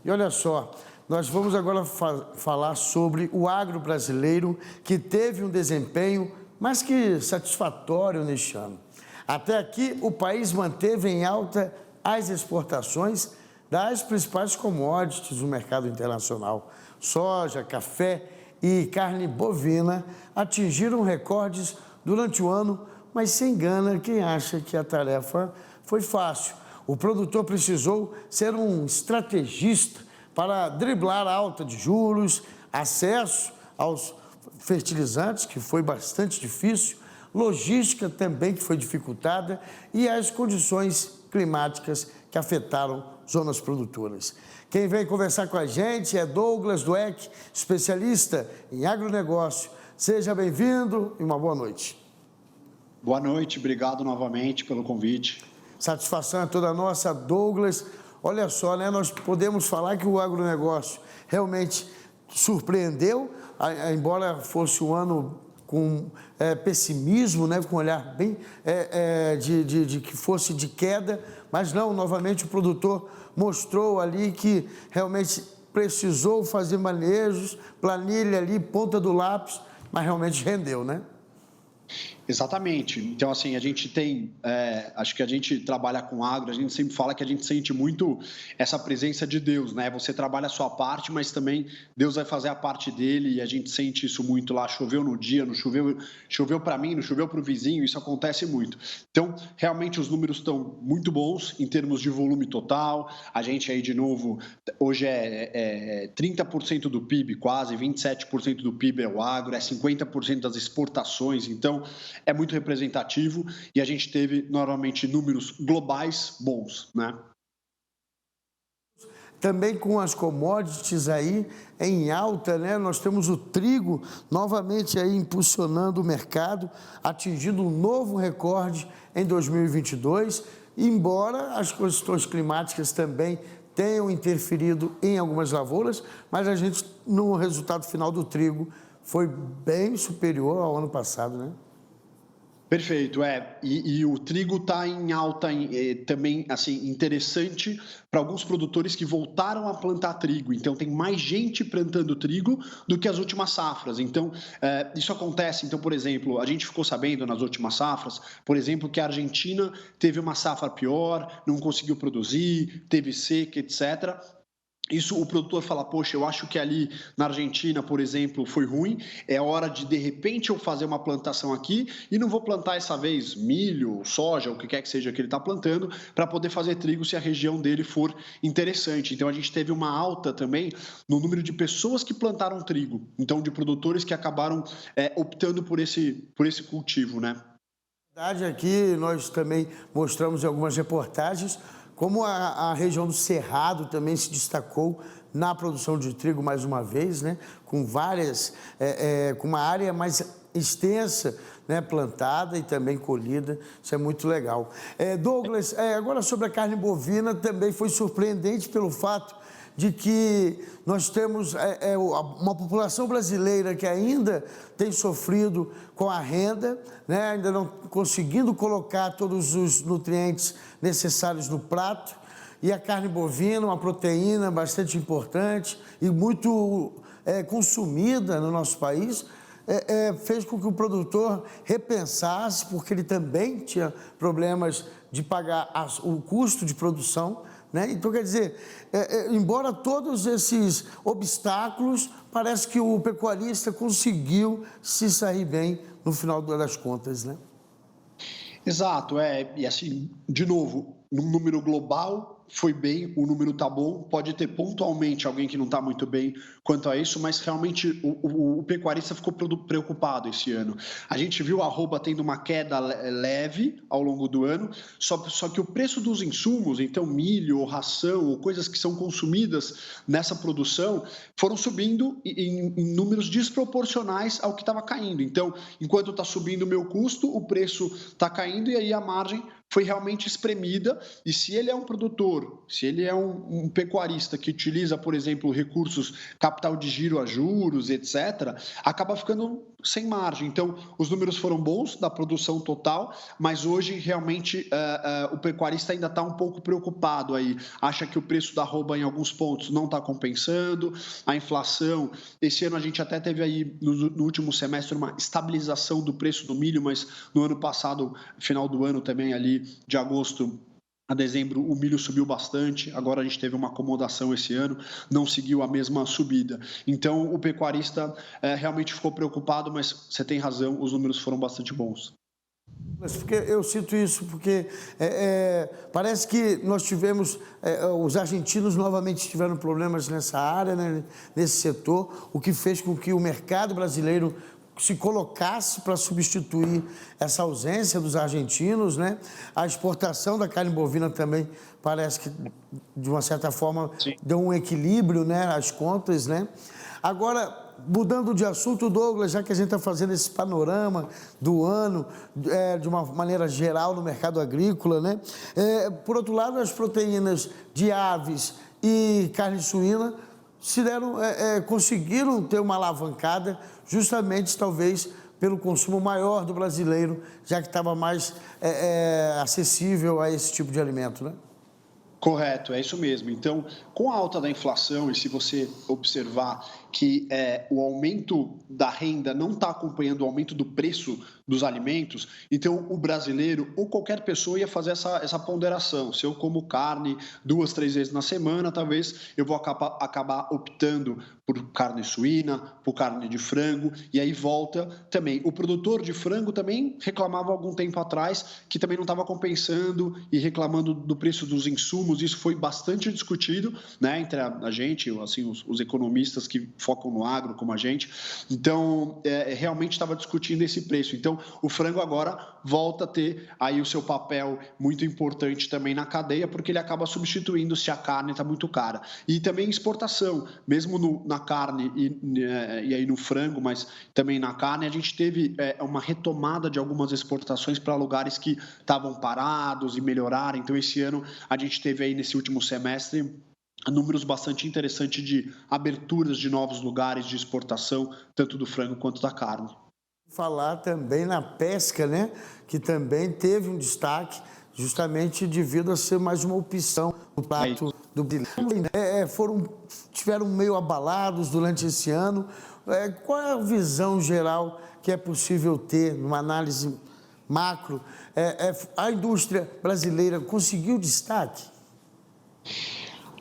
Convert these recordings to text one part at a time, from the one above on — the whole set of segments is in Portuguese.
E olha só, nós vamos agora falar sobre o agro brasileiro que teve um desempenho mais que satisfatório neste ano. Até aqui, o país manteve em alta as exportações das principais commodities do mercado internacional. Soja, café e carne bovina atingiram recordes durante o ano, mas se engana quem acha que a tarefa foi fácil. O produtor precisou ser um estrategista para driblar a alta de juros, acesso aos fertilizantes, que foi bastante difícil, logística também que foi dificultada e as condições climáticas que afetaram zonas produtoras. Quem vem conversar com a gente é Douglas Dweck, especialista em agronegócio. Seja bem-vindo e uma boa noite. Boa noite, obrigado novamente pelo convite. Satisfação é toda nossa, Douglas. Olha só, né? Nós podemos falar que o agronegócio realmente surpreendeu, embora fosse um ano com pessimismo, né? Com um olhar bem de que fosse de queda, mas não, novamente o produtor mostrou ali que realmente precisou fazer manejos, planilha ali, ponta do lápis, mas realmente rendeu, né? Exatamente. Então, assim, a gente tem, acho que a gente trabalha com agro, a gente sempre fala que a gente sente muito essa presença de Deus, né? Você trabalha a sua parte, mas também Deus vai fazer a parte dele e a gente sente isso muito lá. Choveu no dia, não choveu para mim, não choveu para o vizinho, isso acontece muito. Então, realmente os números estão muito bons em termos de volume total. A gente aí, de novo, hoje é 30% do PIB, quase 27% do PIB é o agro, é 50% das exportações, então é muito representativo e a gente teve, normalmente, números globais bons, né? Também com as commodities aí em alta, né? Nós temos o trigo novamente aí impulsionando o mercado, atingindo um novo recorde em 2022, embora as questões climáticas também tenham interferido em algumas lavouras, mas a gente, no resultado final do trigo, foi bem superior ao ano passado, né? Perfeito, e o trigo está em alta também, assim, interessante para alguns produtores que voltaram a plantar trigo. Então, tem mais gente plantando trigo do que as últimas safras. Então, isso acontece. Então, por exemplo, a gente ficou sabendo nas últimas safras, por exemplo, que a Argentina teve uma safra pior, não conseguiu produzir, teve seca, etc. Isso o produtor fala, poxa, eu acho que ali na Argentina, por exemplo, foi ruim, é hora de repente, eu fazer uma plantação aqui e não vou plantar essa vez milho, soja, o que quer que seja que ele está plantando, para poder fazer trigo se a região dele for interessante. Então, a gente teve uma alta também no número de pessoas que plantaram trigo, então de produtores que acabaram optando por esse cultivo, né? Na verdade, aqui nós também mostramos em algumas reportagens como a região do Cerrado também se destacou na produção de trigo mais uma vez, né? Com com uma área mais extensa, né? Plantada e também colhida, isso é muito legal. Douglas, agora sobre a carne bovina também foi surpreendente pelo fato de que nós temos uma população brasileira que ainda tem sofrido com a renda, né? Ainda não conseguindo colocar todos os nutrientes necessários no prato, e a carne bovina, uma proteína bastante importante e muito consumida no nosso país, fez com que o produtor repensasse, porque ele também tinha problemas de pagar o custo de produção, né? Então, quer dizer, embora todos esses obstáculos, parece que o pecuarista conseguiu se sair bem no final das contas, né? Exato, e assim, de novo, num número global foi bem, o número tá bom, pode ter pontualmente alguém que não está muito bem quanto a isso, mas realmente o pecuarista ficou preocupado esse ano. A gente viu a arroba tendo uma queda leve ao longo do ano, só que o preço dos insumos, então milho, ou ração, ou coisas que são consumidas nessa produção, foram subindo em números desproporcionais ao que estava caindo. Então, enquanto está subindo o meu custo, o preço está caindo e aí a margem foi realmente espremida, e se ele é um produtor, se ele é um pecuarista que utiliza, por exemplo, recursos, capital de giro a juros, etc., acaba ficando sem margem. Então, os números foram bons da produção total, mas hoje realmente o pecuarista ainda está um pouco preocupado aí, acha que o preço da arroba em alguns pontos não está compensando, a inflação, esse ano a gente até teve aí no último semestre uma estabilização do preço do milho, mas no ano passado, final do ano também ali de agosto a dezembro, o milho subiu bastante, agora a gente teve uma acomodação esse ano, não seguiu a mesma subida. Então, o pecuarista realmente ficou preocupado, mas você tem razão, os números foram bastante bons. Mas porque eu cito isso porque parece que nós tivemos, os argentinos novamente tiveram problemas nessa área, né, nesse setor, o que fez com que o mercado brasileiro se colocasse para substituir essa ausência dos argentinos, né? A exportação da carne bovina também parece que, de uma certa forma, Sim, deu um equilíbrio, né, às contas, né? Agora, mudando de assunto, Douglas, já que a gente está fazendo esse panorama do ano, de uma maneira geral no mercado agrícola, né? Por outro lado, as proteínas de aves e carne suína conseguiram ter uma alavancada, justamente, talvez, pelo consumo maior do brasileiro, já que estava mais acessível a esse tipo de alimento, né? correto, é isso mesmo. Então, com a alta da inflação, e se você observar que o aumento da renda não está acompanhando o aumento do preço dos alimentos, então o brasileiro ou qualquer pessoa ia fazer essa ponderação. Se eu como carne 2, 3 vezes na semana, talvez eu vou acabar optando por carne suína, por carne de frango, e aí volta também. O produtor de frango também reclamava há algum tempo atrás que também não estava compensando e reclamando do preço dos insumos. Isso foi bastante discutido, né, entre a gente, assim, os economistas que focam no agro como a gente. Então, realmente estava discutindo esse preço. Então, o frango agora volta a ter aí o seu papel muito importante também na cadeia, porque ele acaba substituindo se a carne está muito cara. E também exportação, mesmo na carne e aí no frango, mas também na carne, a gente teve uma retomada de algumas exportações para lugares que estavam parados e melhoraram. Então, esse ano a gente teve aí nesse último semestre números bastante interessantes de aberturas de novos lugares de exportação, tanto do frango quanto da carne. Falar também na pesca, né? Que também teve um destaque, justamente devido a ser mais uma opção no prato do brasileiro. Tiveram meio abalados durante esse ano. Qual é a visão geral que é possível ter numa análise macro? A indústria brasileira conseguiu destaque?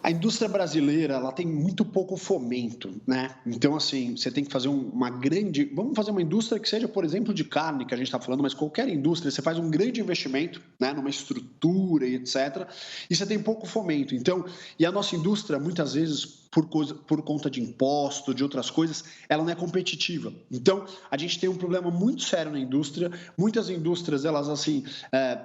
A indústria brasileira, ela tem muito pouco fomento, né? Então, assim, você tem que fazer uma grande... Vamos fazer uma indústria que seja, por exemplo, de carne, que a gente está falando, mas qualquer indústria, você faz um grande investimento, né, numa estrutura e etc., e você tem pouco fomento. Então, e a nossa indústria, muitas vezes, por conta de imposto, de outras coisas, ela não é competitiva. Então, a gente tem um problema muito sério na indústria. Muitas indústrias, elas assim,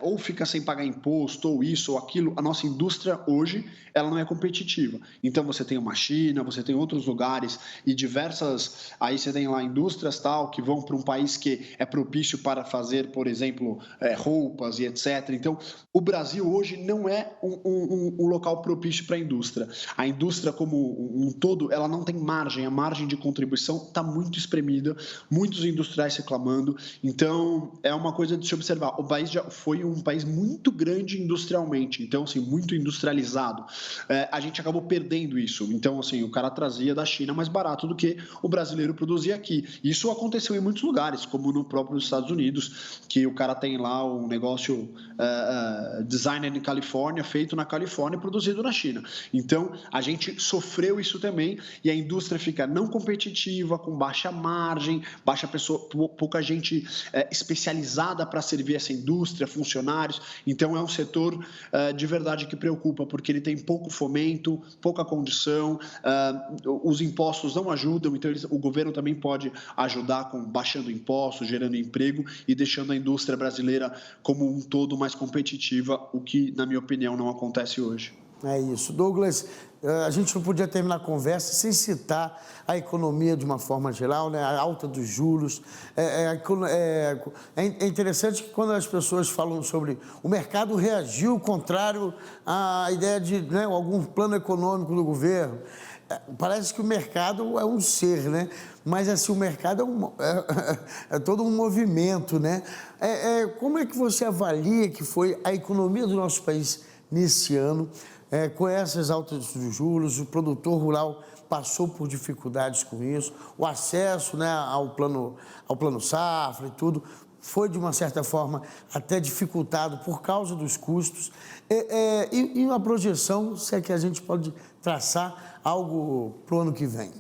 ou fica sem pagar imposto, ou isso, ou aquilo. A nossa indústria, hoje, ela não é competitiva. Então, você tem uma China, você tem outros lugares e diversas... Aí você tem lá indústrias tal, que vão para um país que é propício para fazer, por exemplo, roupas e etc. Então, o Brasil hoje não é um local propício para a indústria. A indústria como um todo, ela não tem margem, a margem de contribuição está muito espremida, muitos industriais reclamando, então é uma coisa de se observar. O país já foi um país muito grande industrialmente, então assim, muito industrializado. A gente acabou perdendo isso, então assim, o cara trazia da China mais barato do que o brasileiro produzia aqui. Isso aconteceu em muitos lugares, como no próprio Estados Unidos, que o cara tem lá um negócio designer em Califórnia, feito na Califórnia e produzido na China. Então, a gente sofreu isso também e a indústria fica não competitiva, com baixa margem, pouca gente especializada para servir essa indústria, funcionários. Então, é um setor de verdade que preocupa, porque ele tem pouco fomento, pouca condição, os impostos não ajudam, então o governo também pode ajudar com baixando impostos, gerando emprego e deixando a indústria brasileira como um todo mais competitiva, o que, na minha opinião, não acontece hoje. É isso. Douglas, a gente não podia terminar a conversa sem citar a economia de uma forma geral, né? A alta dos juros. É interessante que quando as pessoas falam sobre o mercado reagiu contrário à ideia de, né, algum plano econômico do governo. Parece que o mercado é um ser, né? Mas assim, o mercado é todo um movimento, né? Como é que você avalia que foi a economia do nosso país nesse ano? Com essas altas dos juros, o produtor rural passou por dificuldades com isso, o acesso, né, ao plano safra e tudo foi, de uma certa forma, até dificultado por causa dos custos. E uma projeção, se é que a gente pode traçar algo para o ano que vem?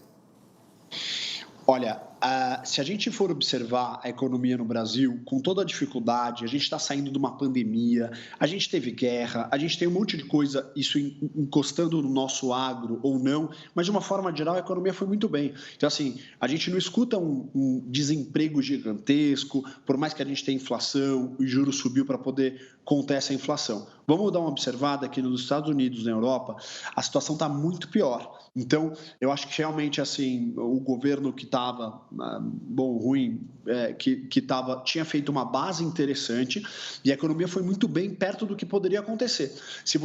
Olha, se a gente for observar a economia no Brasil, com toda a dificuldade, a gente está saindo de uma pandemia, a gente teve guerra, a gente tem um monte de coisa, isso encostando no nosso agro ou não, mas de uma forma geral a economia foi muito bem. Então, assim, a gente não escuta um desemprego gigantesco, por mais que a gente tenha inflação, o juro subiu para poder conter essa inflação. Vamos dar uma observada aqui nos Estados Unidos, na Europa, a situação está muito pior. Então, eu acho que realmente, assim, o governo que estava, bom, ruim, tinha feito uma base interessante e a economia foi muito bem perto do que poderia acontecer. Se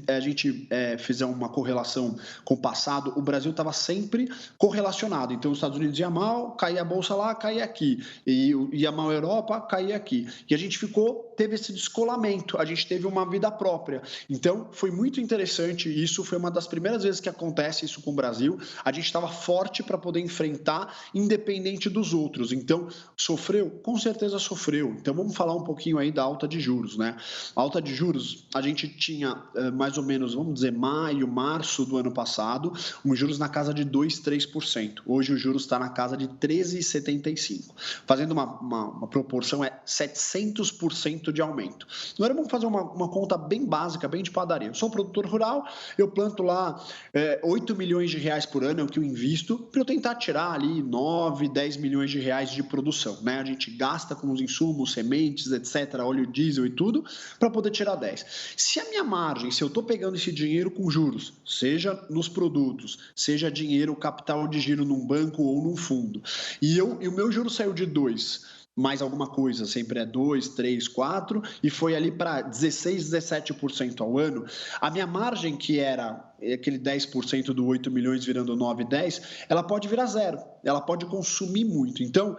a gente fizer uma correlação com o passado, o Brasil estava sempre correlacionado. Então, os Estados Unidos ia mal, caía a bolsa lá, caía aqui. E ia mal a Europa, caía aqui. E a gente teve esse descolamento, a gente teve uma vida própria. Então, foi muito interessante isso, foi uma das primeiras vezes que acontece isso com o Brasil. A gente estava forte para poder enfrentar, independente dos outros. Então, sofreu? Com certeza sofreu. Então, vamos falar um pouquinho aí da alta de juros, né? A alta de juros, a gente tinha mais ou menos, vamos dizer, maio, março do ano passado, um juros na casa de 2%, 3%. Hoje o juros está na casa de 13,75%. Fazendo uma proporção, 700% de aumento. Agora vamos fazer uma conta bem básica, bem de padaria. Eu sou produtor rural, eu planto lá 8 milhões de reais por ano, é o que eu invisto, para eu tentar tirar ali 9, 10 milhões de reais de produção, né? A gente gasta com os insumos, sementes, etc., óleo diesel e tudo, para poder tirar 10. Se a minha margem, se eu estou pegando esse dinheiro com juros, seja nos produtos, seja dinheiro, capital de giro num banco ou num fundo, e o meu juro saiu de 2, mais alguma coisa, sempre é 2, 3, 4, e foi ali para 16, 17% ao ano, a minha margem, que era aquele 10% do 8 milhões virando 9, 10, ela pode virar zero, ela pode consumir muito. Então,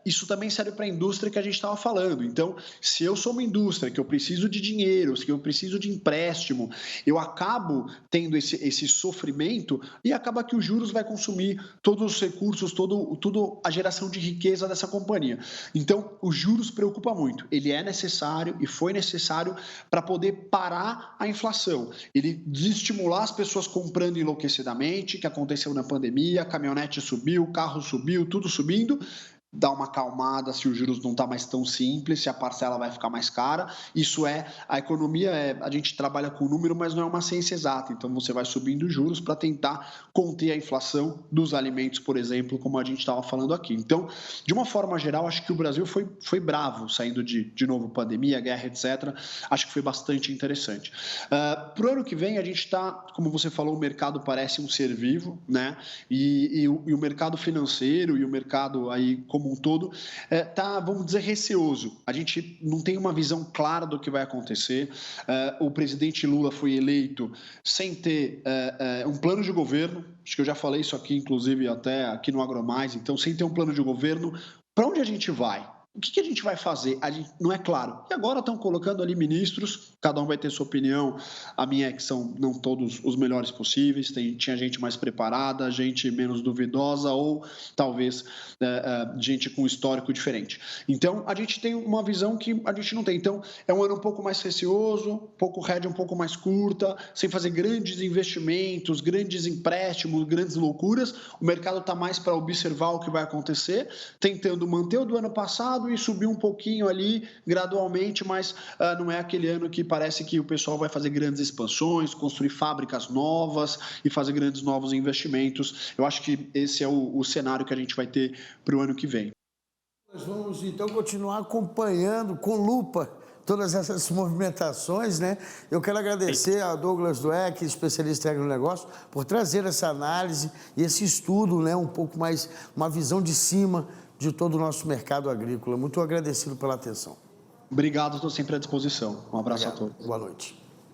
isso também serve para a indústria que a gente estava falando. Então, se eu sou uma indústria que eu preciso de dinheiro, que eu preciso de empréstimo, eu acabo tendo esse sofrimento e acaba que os juros vai consumir todos os recursos, toda a geração de riqueza dessa companhia. Então, os juros preocupa muito. Ele é necessário e foi necessário para poder parar a inflação. Ele desestimular as pessoas comprando enlouquecidamente, que aconteceu na pandemia, a caminhonete subiu, o carro subiu, tudo subindo. Dar uma acalmada se os juros não está mais tão simples, se a parcela vai ficar mais cara. Isso a economia, a gente trabalha com número, mas não é uma ciência exata. Então, você vai subindo os juros para tentar conter a inflação dos alimentos, por exemplo, como a gente estava falando aqui. Então, de uma forma geral, acho que o Brasil foi bravo, saindo de novo pandemia, guerra, etc. Acho que foi bastante interessante. Para o ano que vem, a gente está, como você falou, o mercado parece um ser vivo, né? E o mercado financeiro e o mercado aí como um todo, está, vamos dizer, receoso. A gente não tem uma visão clara do que vai acontecer. O presidente Lula foi eleito sem ter um plano de governo. Acho que eu já falei isso aqui, inclusive, até aqui no AgroMais. Então, sem ter um plano de governo, para onde a gente vai? O que a gente vai fazer? Não é claro. E agora estão colocando ali ministros, cada um vai ter sua opinião. A minha é que são não todos os melhores possíveis, tinha gente mais preparada, gente menos duvidosa ou talvez gente com histórico diferente. Então, a gente tem uma visão que a gente não tem. Então, é um ano um pouco mais receoso, rédea um pouco mais curta, sem fazer grandes investimentos, grandes empréstimos, grandes loucuras. O mercado está mais para observar o que vai acontecer, tentando manter o do ano passado e subir um pouquinho ali gradualmente, mas não é aquele ano que parece que o pessoal vai fazer grandes expansões, construir fábricas novas e fazer grandes novos investimentos. Eu acho que esse é o cenário que a gente vai ter para o ano que vem. Nós vamos então continuar acompanhando com lupa todas essas movimentações, né? Eu quero agradecer a Douglas Dweck, especialista em agronegócio, por trazer essa análise e esse estudo, né? Um pouco mais, uma visão de cima de todo o nosso mercado agrícola. Muito agradecido pela atenção. Obrigado, estou sempre à disposição. Um abraço a Obrigado. todos. Boa noite.